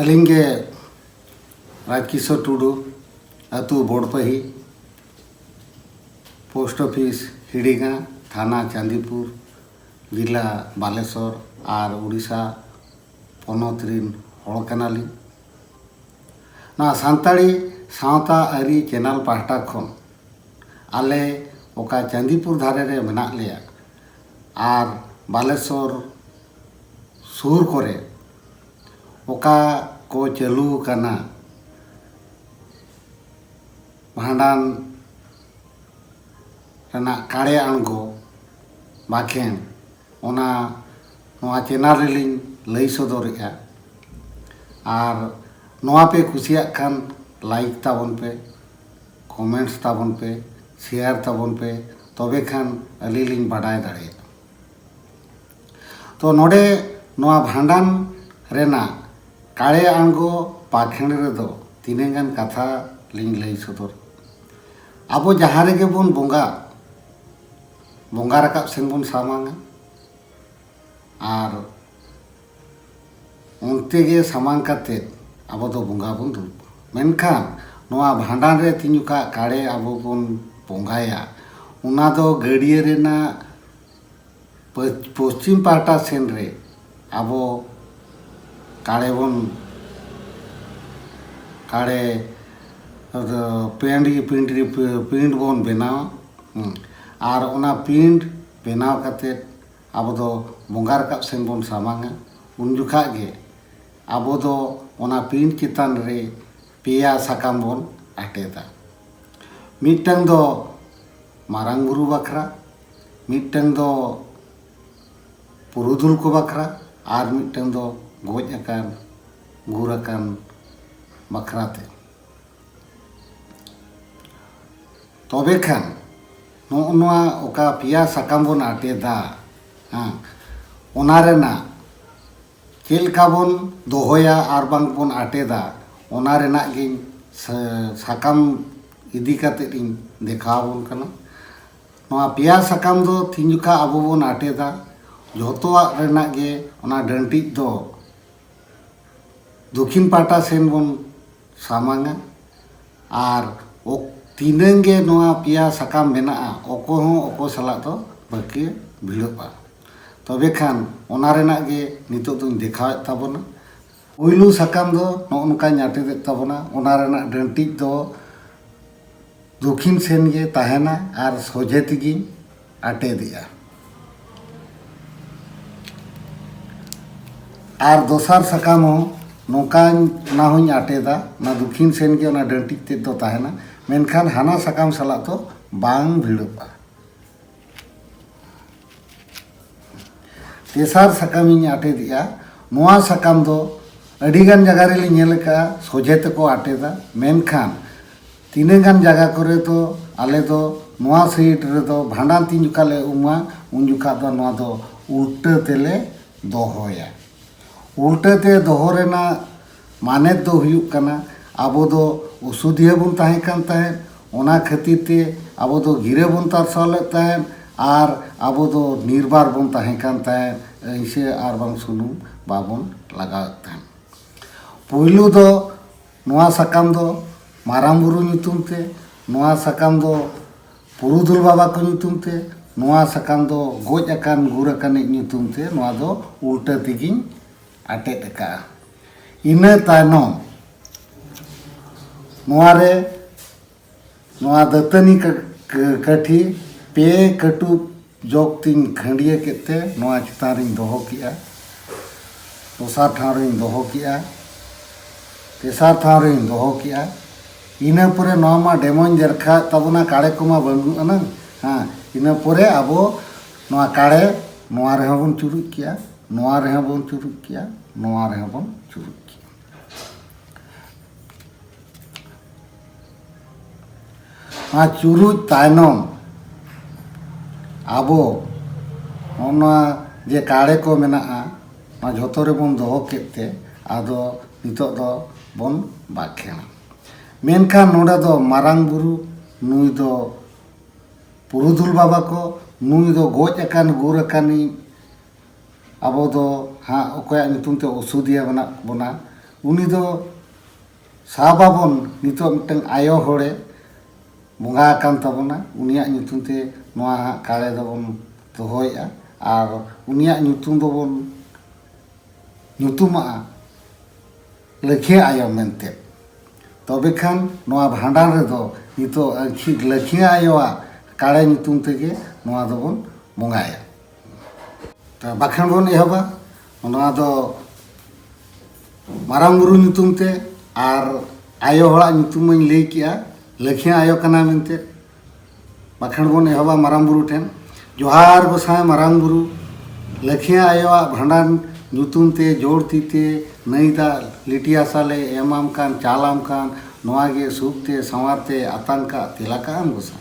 अलिंगे Rajkishore Tudu अतु बोड़पही post office हिड़ीगा थाना चांदीपुर जिला बालेश्वर और उड़ीसा पनत रिन हड़ कनाली ना सान्ताड़ी सावता आरी चैनल पाहटा खन आले ओका चांदीपुर धारे रे मेना लिया और बालेश्वर सुर करे ओका को चालू कना भांडान रना काड़े आंगो बाखेन ओना नोआ चैनल रेलिंग लई सदरेगा और नोआ पे कुसिया खान लाइक ताबन पे कमेंट्स ताबन पे शेयर ताबन पे तबे खान अलीलिंग बाडाय दाड़े तो नोडे नोआ भांडान रेना काड़े आंगो पाखेण रेदो तीनेगान कथा लिंग लई सदर अब जहाँ रेगे बन बोंगा बोंगा रकाब सेन बन सामांगा और उनते गे सामांग काते अब दो बोंगा बन दुब मेनखान नोआ भांडान रे तीनुका काड़े अब बन बोंगाया उना दो गड़िया रेना पश्चिम पाहटा सेन रे अब काड़े बन काड़े पिंड बन बनाव और ओना पिंड बनाव काते अब दो बोंगा रकाब सेन बन सामांगा उन जुखा गे अब दो ओना पिंड चितान रे पेया साकाम बन आटेदा मिटंग दो मारांग बुरु बखरा मिटंग दो पुरुधुल को बखरा और मिटंग दो गोज अकान गुर अकान बखराते तबे खान नोआ ओका पिया साकाम बन आटेदा हाँ ओना रेना चेलका बन दोहोया और बांग बन आटेदा ओना रेना गिन साकाम इदी काते इन देखाबन कना नोआ पिया साकाम दो थिंजुका अबो बन आटेदा जोतोआ रेना गे ओना डंटी दो दक्षिण पाहटा सेन बन सामांगा और तीनंगे नोआ पिया साकाम मेना ओको हों ओको सला तो बाकी भिड़ोबा तबे खान ओना रेना गे नितो दुñ देखावेत ताबोना पुइलु साकाम दो नोनका आटेदेत ताबोना ओना रेना डंटी दो दक्षिण सेन गे ताहेना और सोझे तेगी आटेदिया और दोसार साकाम हो नोका ना होñ आटेदा ना दक्षिण सेन गे ओना डंटी ते दो ताहेना मेनखान हाना साकाम सला तो बांग भिड़ोबा तेसार साकाम आटेदिया नोआ साकाम दो अडिगान जगह रे नेल का सोझे तको आटेदा मेनखान तीनेगान जगह करे तो आले दो नोआ साइड रे दो भांडान तीन जुका ले उमा उन जुका दो नोआ दो उल्टा तेले दोहोया उल्टा ते दोहो रेना माने दो हुयुक कना आबो दो उसुदिया बन ताहे कान ताहे ओना खातिर ते आबो दो गिरे बन तारसाले ताहे और आबो दो निर्बार बन ताहे कान ताहे ऐसे और बांग सुनुम बाबन लगावत ताहे पुइलु दो नोआ साकाम दो मारांग बुरु ᱧᱩᱛᱩᱢ ते नोआ साकाम दो पुरुधुल बाबा को ᱧᱩᱛᱩᱢ ते नोआ साकाम दो गोज अकान गुर अकानिक ᱧᱩᱛᱩᱢ ते नोआ दो उल्टा तेगिñ आटेद का इना तायनम नोआ रे नोआ दतनी काठी पे कटु जोग तीन खंडिया केते नोआ चितान रिन दोहो किया दोसार ठाव रिन दोहो किया तेसार ठाव रिन दोहो किया इना परे नोआ मा डेमोन जरखा ताबोना काड़े को मा बंगु अना हाँ इना परे आबो नोआ काड़े नोआ रे बन चुरुक किया नोआ रे बन चुरुक किया नोआ रे बन चुरुक किया हाँ चुरुज तायनम आबो ओना जे काड़े को मेना मा झोतो रे बन दोहो केते आदो नितो दो बन बाखेना मेनखान नोडा दो मारांग बुरु नुई दो पुरुधुल बाबा को नुई दो गोज अकान गुर अकानी अब दो हाँ अकोया ᱧᱩᱛᱩᱢ ते उसुदिया बना बोना उनी दो साबाबन नितो मिटन आयो होड़े बंगा आकान तबना उनिया ᱧᱩᱛᱩᱢ ᱛᱮ नोआ काले दबन दोहोयआ और उनिया ᱧᱩᱛᱩᱢ दबन ᱧᱩᱛᱩᱢआ लखिया आयो मेनते तबे खान नोआ भांडार रे दो नितो लखिया आयोआ काले ᱧᱩᱛᱩᱢ तेगे नोआ दबन बंगाया तो बाखान बन एहबा नोआ दो मारांग बुरु ᱧᱩᱛᱩᱢ ते और आयो हड़ा ᱧᱩᱛᱩᱢ ᱤᱧ लई किया लखिया आयो कना मेनते बाखान बन एहबा मारांग बुरु ठेन जोहार गोसाई मारांग बुरु लखिया आयोआ भांडार ᱧᱩᱛᱩᱢ ते जोड़ती ते नईदा लिटिया साले एमाम कान चालाम कान नोआगे सुखते संवारते आतंका तिलाका आम गोसा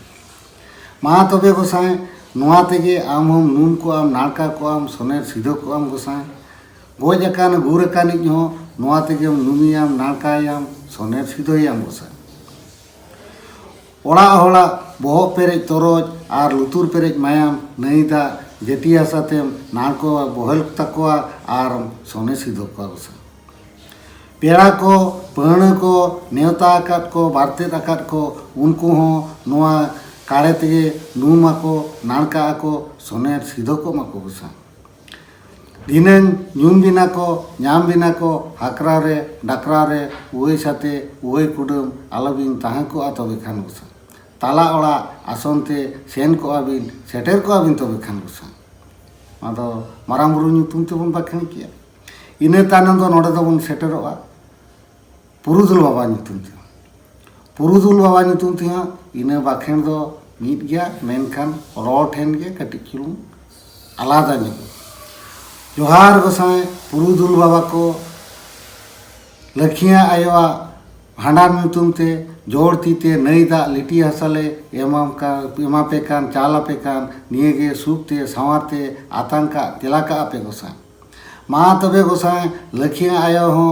मा तबे गोसाई नोआ तेगे आम हम नून को आम नाड़का को आम सोनेर सिधो को आम गोसाई गोज अकान गुर अकानिज हो नोआ तेगे नुमियाम नाड़कायाम सोनेर सिधोयाम गोसाई ओड़ा होड़ा बोह पेरेज तोरज और लुतुर पेरेज मायाम नईदा जटिया सातेम नाड़को बोहल तकोआ और सोने सिधो को गोसा पेड़ा को पहण को नेवता आकात को बारतेत आकात को उनको हो नोआ काले तेगे नूमा को नाड़का को सोनेर सिधो को माको गोसा दिनन ᱧᱩᱢ बिना को ᱧᱟᱢ बिना को हाकरा रे डाकरा रे उई साथे उई कुडम आलोबिन ताहां को तबे खान गोसा ताला ओड़ा आसनते सेन को आबिन सेटेर को आबिन तबे खान गोसा आदो मारांग बुरु ᱧᱩᱛᱩᱢ तेबन बाखान किया इने तानम दो नोडे दबन सेटेरोआ पुरुदुल बाबा ᱧᱩᱛᱩᱢ ते पुरुदुल बाबा ᱧᱩᱛᱩᱢ ते इने बाखेन दो मीट गया मेनखान रॉ ठेन गे कटि चुलुं आलादा ᱧᱚᱜ जोहार गोसाई पुरुदुल बाबा को लखिया आयोआ भांडार ᱧᱩᱛᱩᱢ ते जोड़ती ते नई दा लिटी हसाले एमापे कान चालापे कान नियेगे सुखते संवारते आतंका तिलाका आपे गोसाई मा तबे गोसाई लखिया आयो हो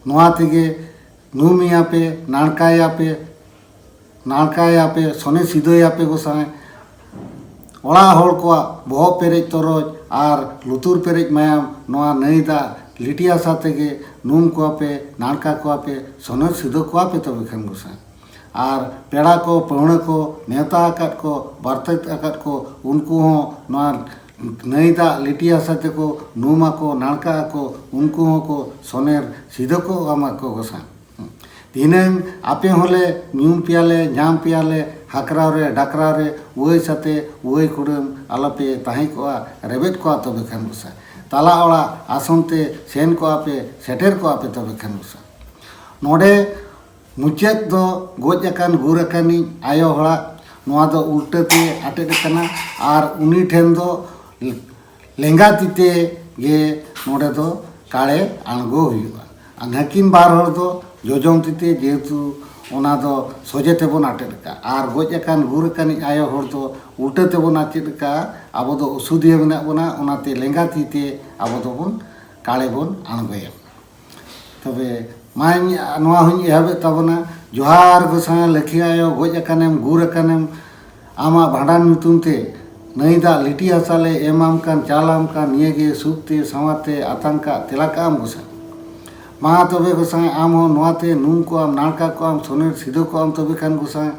नोआ तेगे नूमिया पे नाड़काया पे सोने सिधोया पे गोसाई ओड़ा होड़ को बोह पेरेज तोरज और लुतुर पेरेज मायाम नोआ नईदा लिटिया सातेगे नूम को पे नाड़का को पे सोने सिधो को पे तबे खान गोसाई और पेड़ा को पहण को नेवता आकात को बारतेत आकात को उनको हो नोआ नईदा लिटिया साथे को नूमा को नाड़का को उनको हो को सोनेर सिधो को आमा को गोसाई दिनन आपे होले ᱧᱩᱢ पियाले ᱧᱟᱢ पियाले हाकरा रे डाकरा रे उई साथे उई कुडम आलोपे ताही को रेबेट को तबे खान गोसाई ताला ओड़ा आसनते सेन को आपे सेटेर को आपे तबे खान गोसाई नोडे मुचेत दो गोज अकान गुर अकानी आयो हड़ा नोआ दो उल्टेते आटेद कना और उनी ठेन दो लेंगा तीते गे नोडे दो काले आणगो हुआ नाकिन बार हड़ दो जोजम तीते जेहेतु ओना दो सोजे तेबन आटेद का और गोज अकान गुर अकानी आयो हड़ दो उल्टे तेबन आटेद का आबो दो उसुदिया मेना बोना ओनाते लेंगा तीते आबो दोबन काले बन आणगोया तबे माई नोआ हुई एहबे तबना जोहार गोसाई लखिया आयो गोज अकानेम गुर अकानेम आमा भांडार ᱧᱩᱛᱩᱢ ते नईदा लिटी हसाले एमाम कान चालाम कान नियेगे सुखते संवारते आतंका तिलाका आम गोसाई मा तबे गोसाई आम हो नोआते नूम को आम नाड़का को आम सोनेर सिधो को आम तबे खान गोसाई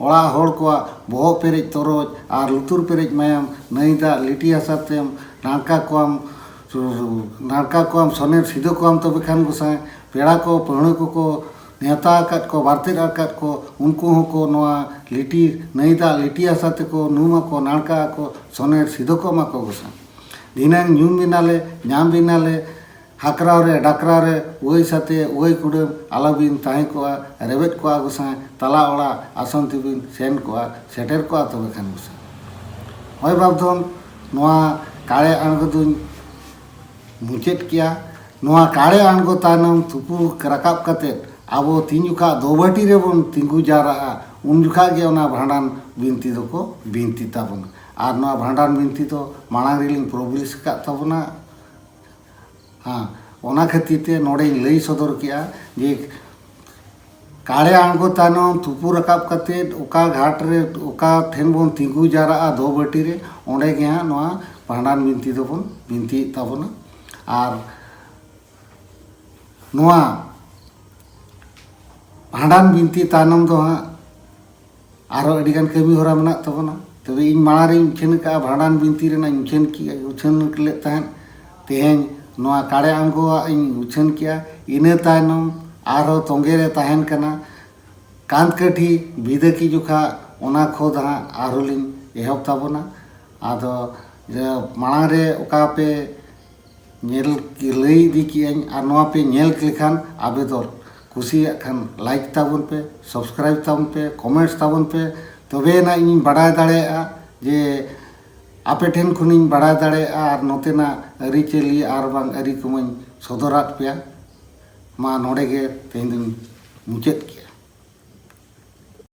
ओड़ा होड़ को बोह पेरेज तोरज और लुतुर पेरेज मायाम नईदा लिटी हसातेम नाड़का को आम सोनेर सिधो को आम तबे खान गोसाई पेड़ा को पहण को नेवता आकात को बारतेत आकात को उनको हो को नोआ लिटी नईदा लिटी हसाते को नूमा को नाड़का को सोनेर सिधो को मा को गोसाई दिनन ᱧᱩᱢ बिनाले ᱧᱟᱢ बिनाले हाकरा रे डाकरा रे उई साथे उई कुडम आलोबिन ताही को रेबेट को गोसाई ताला ओड़ा आसन तिबिन सेन को सेटेर को तबे खान गोसाई हय बाबधन नोआ काले आणगो दुन मुचेत किया नोआ काले आणगो तानम तुपु राकाब कतेत आबो तीन जुका दोबाटी रे बन तिंगु जारा उन जुका गे ओना भांडान बिनती दो को बिनती ताबन और नोआ भांडान बिनती तो मांग रिलिंग प्रोबिलिस का ताबना हाँ ओना खातिर ते नोडे लई सदर किया जे काले आणगो तानम तुपु राकाब कतेत ओका घाट रे ओका ठेन बन तिंगु जारा दोबाटी रे ओंडे गे हाँ नोआ भांडान बिनती दो बन बिनती ताबना और ᱱᱚᱣᱟ ᱵᱷᱟᱸᱰᱟᱱ ᱵᱤᱱᱛᱤ ᱛᱟᱭᱱᱚᱢ ᱫᱚ ᱦᱟᱸᱜ ᱟᱨᱚ ᱟᱹᱰᱤᱜᱟᱱ ᱠᱟᱹᱢᱤ ᱦᱚᱨᱟ ᱢᱮᱱᱟᱜ ᱛᱟᱵᱚᱱᱟ। ᱛᱚᱵᱮ ᱤᱧ ᱢᱟᱲᱟᱝ ᱨᱤᱧ ᱩᱪᱷᱟᱹᱱ ᱠᱟᱜᱼᱟ ᱵᱷᱟᱸᱰᱟᱱ ᱵᱤᱱᱛᱤ ᱨᱮᱱᱟᱜ ᱤᱧ ᱩᱪᱷᱟᱹᱱ ᱞᱮᱫ ᱛᱟᱦᱮᱸᱫ। ᱛᱮᱦᱮᱧ ᱱᱚᱣᱟ ᱠᱟᱲᱮ ᱟᱬᱜᱚᱣᱟᱜ ᱤᱧ ᱩᱪᱷᱟᱹᱱ ᱠᱮᱜᱼᱟ। ᱤᱱᱟᱹ ᱛᱟᱭᱱᱚᱢ ᱟᱨᱦᱚᱸ ᱛᱚᱸᱜᱮ ᱨᱮ ᱛᱟᱦᱮᱱ ᱠᱟᱱᱟ ᱠᱟᱸᱛ ᱠᱟᱹᱴᱷᱤ ᱵᱤᱫᱟᱹᱠᱤ ᱡᱚᱠᱷᱟ ᱚᱱᱟ ᱠᱷᱚᱫ ᱦᱟᱸᱜ ᱟᱨᱦᱚᱸ ᱞᱤᱧ ᱮᱦᱚᱵ ᱛᱟᱵᱚᱱᱟ। ᱟᱫᱚ ᱢᱟᱲᱟᱝ ᱨᱮ ᱚᱠᱟ ᱯᱮ ᱧᱮᱞ ᱞᱟᱹᱭ ᱤᱫᱤ ᱠᱮᱜᱼᱟᱹᱧ ᱟᱨ ᱱᱚᱣᱟ ᱯᱮ ᱧᱮᱞ ᱞᱮᱠᱷᱟन ᱟᱯᱮ ᱫᱚ ᱠᱩᱥᱤᱭᱟᱜ ᱠᱷᱟᱱ ᱞᱟᱭᱤᱠ ᱛᱟᱵᱚᱱ ᱯᱮ, ᱥᱟᱵᱥᱠᱨᱟइब ᱛᱟᱵᱚᱱ ᱯᱮ, कमेंट्स ᱛᱟᱵᱚᱱ ᱯᱮ। ᱛᱚᱵᱮᱭᱟᱱᱟᱜ ᱤᱧ ᱵᱟᱲᱟᱭ ᱫᱟᱲᱮᱭᱟᱜᱼᱟ ᱡᱮ ᱟᱯᱮ ᱴᱷᱮᱱ ᱠᱷᱚᱱᱤᱧ ᱵᱟᱲᱟᱭ ᱫᱟᱲᱮᱭᱟᱜᱼᱟ ᱟᱨ ᱱᱚᱛᱮᱱᱟᱜ ᱟᱹᱨᱤᱪᱟᱹᱞᱤ ᱟᱨ ᱵᱟᱝ ᱟᱹᱨᱤ ᱠᱚᱢᱟᱧ ᱥᱚᱫᱚᱨᱟᱫ ᱯᱮᱭᱟ। ᱢᱟ ᱱᱚᱰᱮ ᱜᱮ ᱛᱮᱦᱮᱧ ᱫᱚᱧ ᱢᱩᱪᱟᱹᱫ ᱠᱮᱜᱼᱟ।